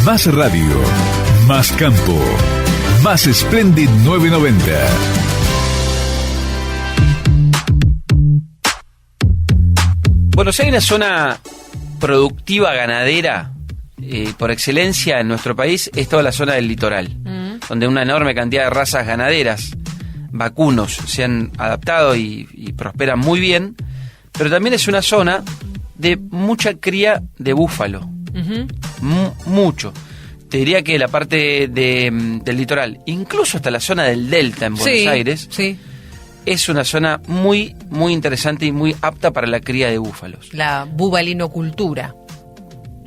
Más radio, más campo, más Splendid 990. Bueno, si hay una zona productiva ganadera por excelencia en nuestro país, es toda la zona del litoral, donde una enorme cantidad de razas ganaderas, vacunos, se han adaptado y prosperan muy bien, pero también es una zona de mucha cría de búfalo. Mucho. Te diría que la parte del litoral, incluso hasta la zona del delta en Buenos Aires, es una zona muy, muy interesante y muy apta para la cría de búfalos. La bubalinocultura,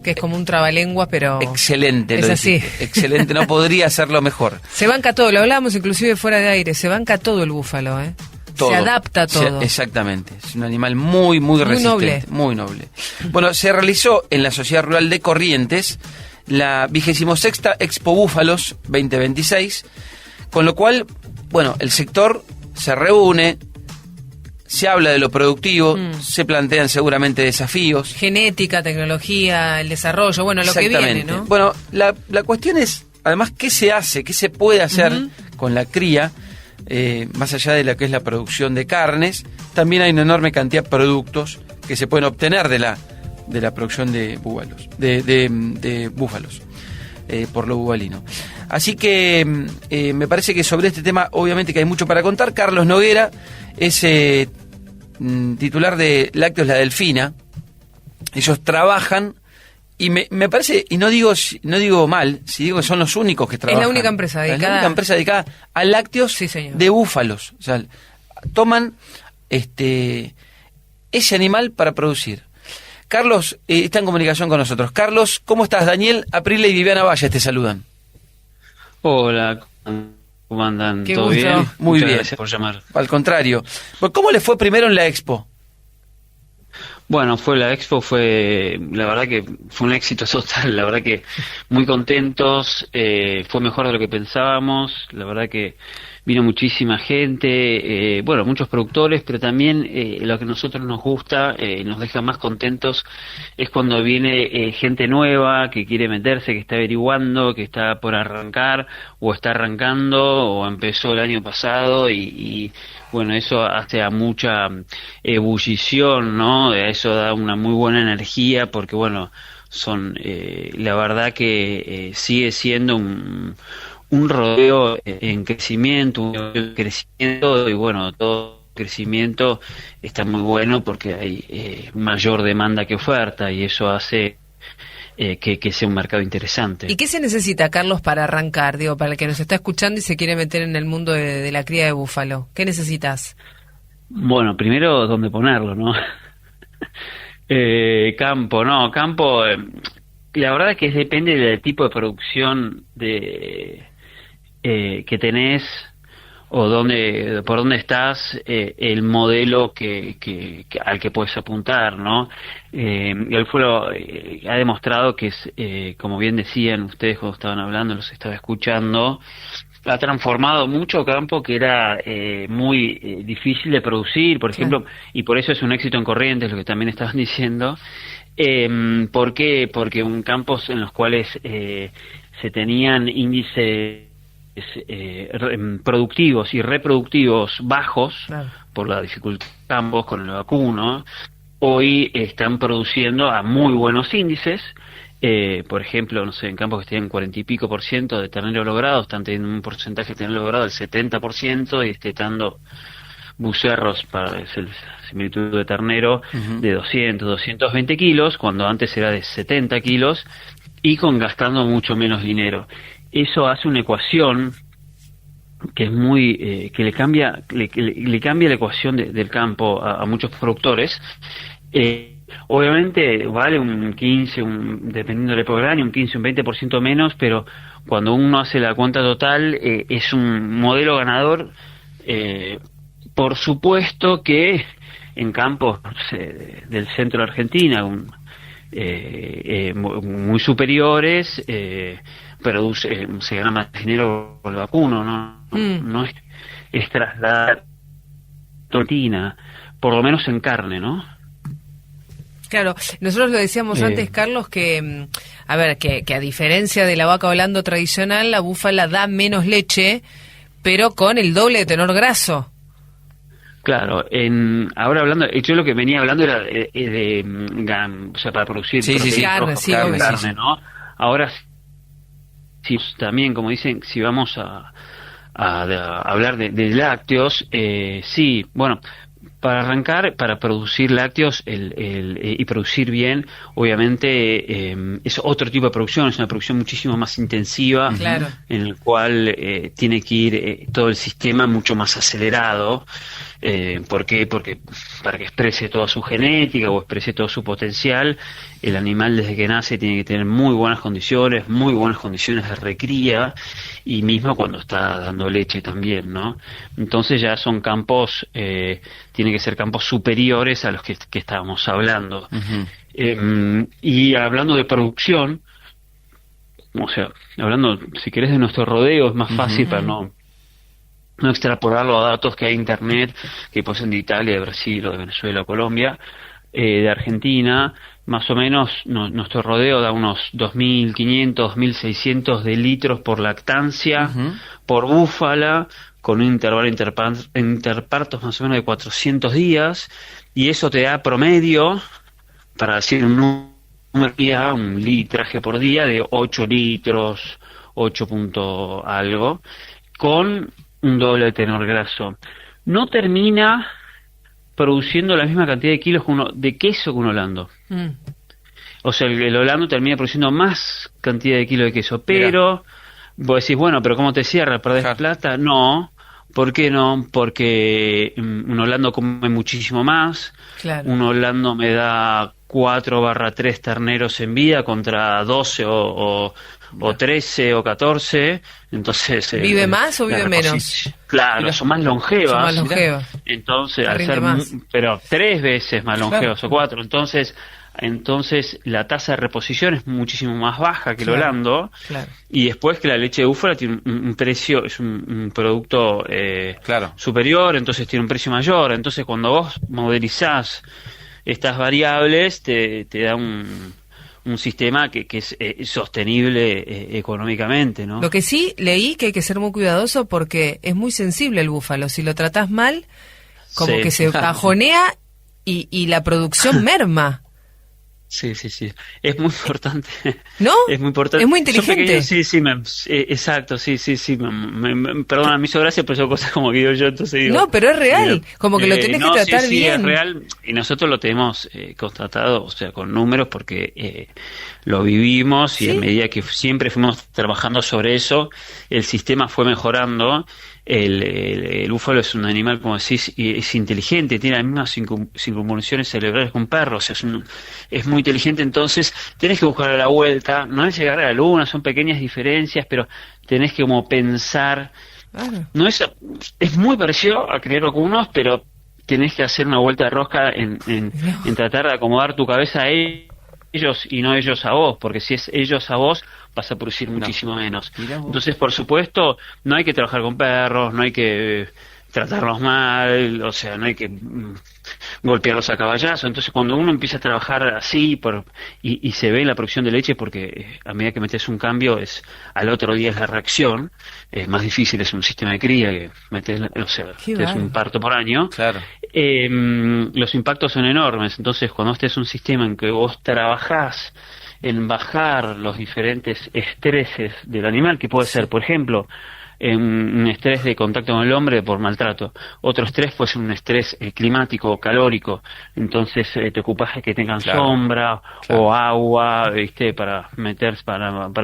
que es como un trabalenguas, pero... Excelente, es así. Excelente, no podría hacerlo mejor. Se banca todo, lo hablábamos inclusive fuera de aire, se banca todo el búfalo, ¿eh? Todo. Se adapta a todo. Exactamente, es un animal muy, muy resistente. Muy noble. Bueno, se realizó en la Sociedad Rural de Corrientes la 26ª Expo Búfalos 2026, con lo cual, bueno, el sector se reúne, se habla de lo productivo, se plantean seguramente desafíos. Genética, tecnología, el desarrollo, bueno, lo que viene, ¿no? Bueno, la cuestión es, además, ¿qué se hace? ¿Qué se puede hacer con la cría? Más allá de lo que es la producción de carnes, también hay una enorme cantidad de productos que se pueden obtener de la producción de búfalos, de búfalos, por lo bubalino. Así que me parece que sobre este tema obviamente que hay mucho para contar. Carlos Noguera es titular de Lácteos La Delfina. Ellos trabajan y me parece, y no digo mal, si digo que son los únicos que trabajan. Es la única empresa dedicada. Es la única empresa dedicada a lácteos de búfalos. O sea, toman ese animal para producir. Carlos está en comunicación con nosotros. Carlos, ¿cómo estás? Daniel Aprile y Viviana Valle te saludan. Hola, ¿cómo andan? Qué ¿Todo gusto. bien? Muy Muchas bien. Gracias por llamar. Al contrario. ¿Cómo le fue primero en la expo? Bueno, la expo fue, la verdad que fue un éxito total, la verdad que muy contentos, fue mejor de lo que pensábamos, la verdad que vino muchísima gente, bueno, muchos productores, pero también lo que a nosotros nos gusta, nos deja más contentos, es cuando viene gente nueva que quiere meterse, que está averiguando, que está por arrancar, o está arrancando, o empezó el año pasado, y bueno, eso hace a mucha ebullición, ¿no? Eso da una muy buena energía, porque bueno, la verdad que sigue siendo un rodeo en crecimiento, y bueno, todo crecimiento está muy bueno porque hay mayor demanda que oferta, y eso hace que sea un mercado interesante. ¿Y qué se necesita, Carlos, para arrancar? Digo, para el que nos está escuchando y se quiere meter en el mundo de la cría de búfalo. ¿Qué necesitas? Bueno, primero, ¿dónde ponerlo, no? Campo, la verdad es que depende del tipo de producción que tenés, o por dónde estás, el modelo al que puedes apuntar, ¿no? El fútbol ha demostrado que es, como bien decían ustedes cuando estaban hablando, los estaba escuchando, ha transformado mucho campo que era muy difícil de producir, por ejemplo, y por eso es un éxito en Corrientes, lo que también estaban diciendo. ¿Por qué? Porque campos en los cuales se tenían índices productivos y reproductivos bajos, por la dificultad de campos con el vacuno, hoy están produciendo a muy buenos índices. Por ejemplo, no sé, en campos que tienen 40 y pico % de ternero logrado, están teniendo un porcentaje de ternero logrado del 70%, y destetando bucerros para el similitud de ternero de 220 kilos, cuando antes era de 70 kilos, y gastando mucho menos dinero. Eso hace una ecuación que es muy que le cambia la ecuación del campo a muchos productores. Obviamente vale un 15, dependiendo del época del año, un 15, un 20% menos, pero cuando uno hace la cuenta total, es un modelo ganador. Por supuesto que en campos del centro de Argentina, muy superiores, se gana más dinero con el vacuno, no es trasladar tortina, por lo menos en carne, ¿no? Claro, nosotros lo decíamos antes, Carlos, que a ver, que a diferencia de la vaca holando tradicional, la búfala da menos leche, pero con el doble de tenor graso. Claro, ahora hablando, yo lo que venía hablando era o sea, para producir carne, ¿no? Ahora sí, también, como dicen, si vamos a hablar de lácteos, sí, bueno, para arrancar, para producir lácteos y producir bien, obviamente es otro tipo de producción, es una producción muchísimo más intensiva, claro, en el cual tiene que ir todo el sistema mucho más acelerado. ¿Por qué? Porque para que exprese toda su genética o exprese todo su potencial, el animal desde que nace tiene que tener muy buenas condiciones de recría, y mismo cuando está dando leche también, ¿no? Entonces ya son campos, tienen que ser campos superiores a los que estábamos hablando. Y hablando de producción, o sea, hablando, si querés, de nuestro rodeo, es más fácil para no extrapolarlo a datos que hay en internet, que pueden ser de Italia, de Brasil, o de Venezuela, o Colombia, de Argentina. Más o menos nuestro rodeo da unos 2.500, 2.600 de litros por lactancia, por búfala, con un intervalo interpartos más o menos de 400 días, y eso te da promedio, para decir un litraje por día de 8 litros, 8 punto algo, con un doble de tenor graso. No termina produciendo la misma cantidad de kilos de queso que un holando. O sea, el holando termina produciendo más cantidad de kilos de queso, pero vos decís, bueno, pero ¿cómo te cierra? ¿Perdés plata? No. ¿Por qué no? Porque un holando come muchísimo más. Claro. Un holando me da 4/3 terneros en vida contra 12 o 13 o 14, entonces... ¿Vive más o vive menos? Claro, son más longevas. Entonces, al ser pero 3 veces más longevas, o 4, entonces la tasa de reposición es muchísimo más baja que el holando, y después que la leche de búfala tiene un precio, es un producto superior, entonces tiene un precio mayor. Entonces cuando vos modelizás estas variables, te da un sistema que es sostenible económicamente, ¿no? Lo que sí leí que hay que ser muy cuidadoso porque es muy sensible el búfalo. Si lo tratás mal, como que se bajonea y la producción merma. Sí. Es muy importante. ¿No? Es muy importante. Es muy inteligente. Exacto, sí. Perdona, me hizo gracia, pero son cosas como que digo yo, entonces digo... No, pero es real. Como que lo tenés que tratar bien. Sí, es real. Y nosotros lo tenemos constatado, o sea, con números, porque lo vivimos, y a medida que siempre fuimos trabajando sobre eso, el sistema fue mejorando. El búfalo es un animal, como decís, y es inteligente, tiene las mismas circunvoluciones cerebrales que un perro, o sea, es muy inteligente. Entonces tenés que buscar la vuelta, no es llegar a la luna, son pequeñas diferencias, pero tenés que como pensar, no es muy parecido a criar vacunos, pero tenés que hacer una vuelta de rosca en tratar de acomodar tu cabeza a ellos y no ellos a vos, porque si es ellos a vos vas a producir muchísimo menos. Entonces, por supuesto, no hay que trabajar con perros, no hay que tratarlos mal, o sea, no hay que golpearlos a caballazo. Entonces, cuando uno empieza a trabajar así y se ve en la producción de leche, porque a medida que metes un cambio, al otro día es la reacción, es más difícil, es un sistema de cría que metes, o sea, es un parto por año. Claro. Los impactos son enormes. Entonces, cuando este es un sistema en que vos trabajás en bajar los diferentes estreses del animal, que puede ser, por ejemplo, un estrés de contacto con el hombre por maltrato, otro estrés puede ser un estrés climático o calórico, entonces te ocupas de que tengan sombra o agua, ¿viste? para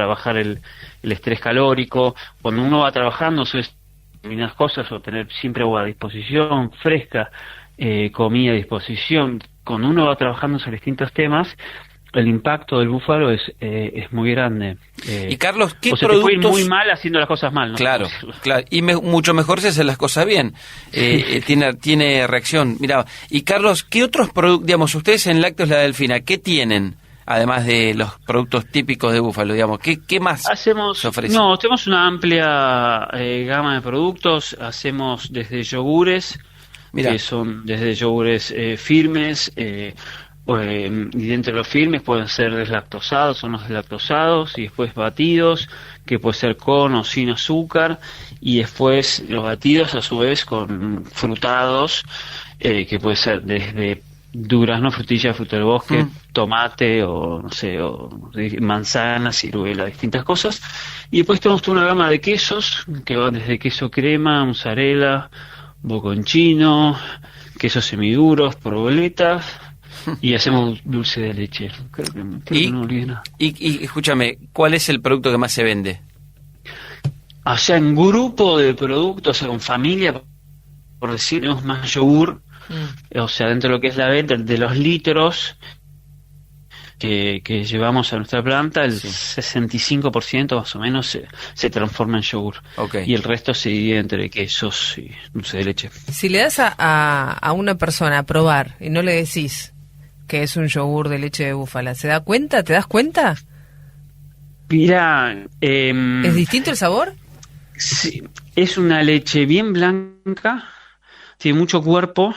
bajar el estrés calórico. Cuando uno va trabajando sobre determinadas cosas, o tener siempre agua a disposición, fresca, comida a disposición, cuando uno va trabajando sobre distintos temas, el impacto del búfalo es muy grande. Y Carlos, ¿qué productos? Te puede ir muy mal haciendo las cosas mal, ¿no? Claro. Y mucho mejor si hacen las cosas bien. Tiene reacción. Mira, y Carlos, ¿qué otros productos, digamos, ustedes en Lácteos La Delfina, qué tienen? Además de los productos típicos de búfalo, digamos, ¿qué más se ofrece? No, tenemos una amplia gama de productos. Hacemos desde yogures, que son desde yogures firmes, y dentro de los firmes pueden ser deslactosados o no deslactosados, y después batidos, que puede ser con o sin azúcar, y después los batidos a su vez con frutados, que puede ser desde durazno, frutilla, fruta del bosque, tomate o no sé, o manzana, ciruela, distintas cosas. Y después tenemos toda una gama de quesos que van desde queso crema, mozzarella, bocconchino, quesos semiduros, proboletas, y hacemos dulce de leche. Creo que no olvidé nada. Y escúchame, ¿cuál es el producto que más se vende? O sea, en grupo de productos, o sea, con familia, por decir, tenemos más yogur. O sea, dentro de lo que es la venta, de los litros que llevamos a nuestra planta, el 65% más o menos se transforma en yogur. Okay. Y el resto se divide entre quesos y dulce de leche. Si le das a una persona a probar y no le decís que es un yogur de leche de búfala, ¿se da cuenta? ¿Te das cuenta? Mira, ¿es distinto el sabor? Sí, es una leche bien blanca, tiene mucho cuerpo,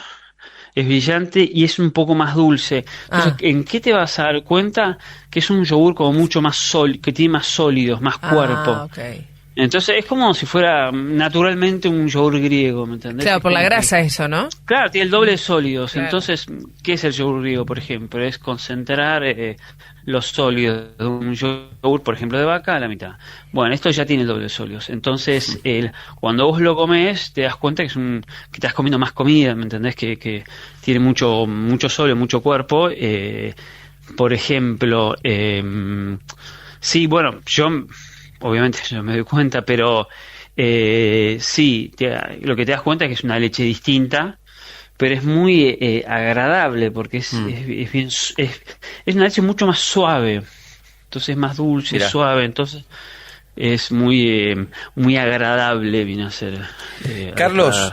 es brillante y es un poco más dulce. Entonces, ¿en qué te vas a dar cuenta? Que es un yogur como mucho más sólido, que tiene más sólidos, más cuerpo. Okay. Entonces es como si fuera naturalmente un yogur griego, ¿me entendés? Claro, por la grasa eso, ¿no? Claro, tiene el doble de sólidos. Claro. Entonces, ¿qué es el yogur griego, por ejemplo? Es concentrar los sólidos de un yogur, por ejemplo, de vaca a la mitad. Bueno, esto ya tiene el doble de sólidos. Entonces, cuando vos lo comes, te das cuenta que que estás comiendo más comida, ¿me entendés? Que tiene mucho sólido, mucho cuerpo. Por ejemplo, sí, bueno, obviamente yo me doy cuenta, pero sí, lo que te das cuenta es que es una leche distinta, pero es muy agradable porque es una leche mucho más suave, entonces es más dulce, suave, entonces es muy agradable, viene a ser. Carlos,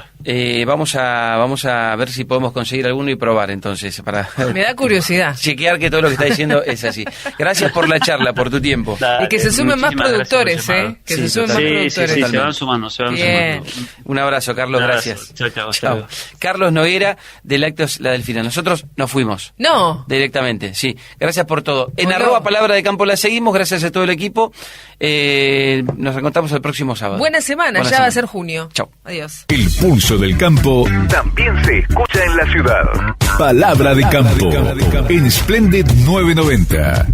vamos a ver si podemos conseguir alguno y probar entonces, para me da curiosidad chequear que todo lo que está diciendo es así. Gracias por la charla, por tu tiempo. Y que se sumen más productores, que se sumen más productores. Sí, se van sumando. Un abrazo, Carlos, gracias. Chao. Carlos Noguera, de Lácteos La Delfina. Nosotros nos fuimos. No. Directamente, sí. Gracias por todo. En Bueno. @Palabra de Campo la seguimos, gracias a todo el equipo. Nos reencontramos el próximo sábado. Buena semana, Buena ya semana. va a ser junio. Chau. Adiós. El pulso del campo. También se escucha en la ciudad. Palabra de campo. En Splendid 990.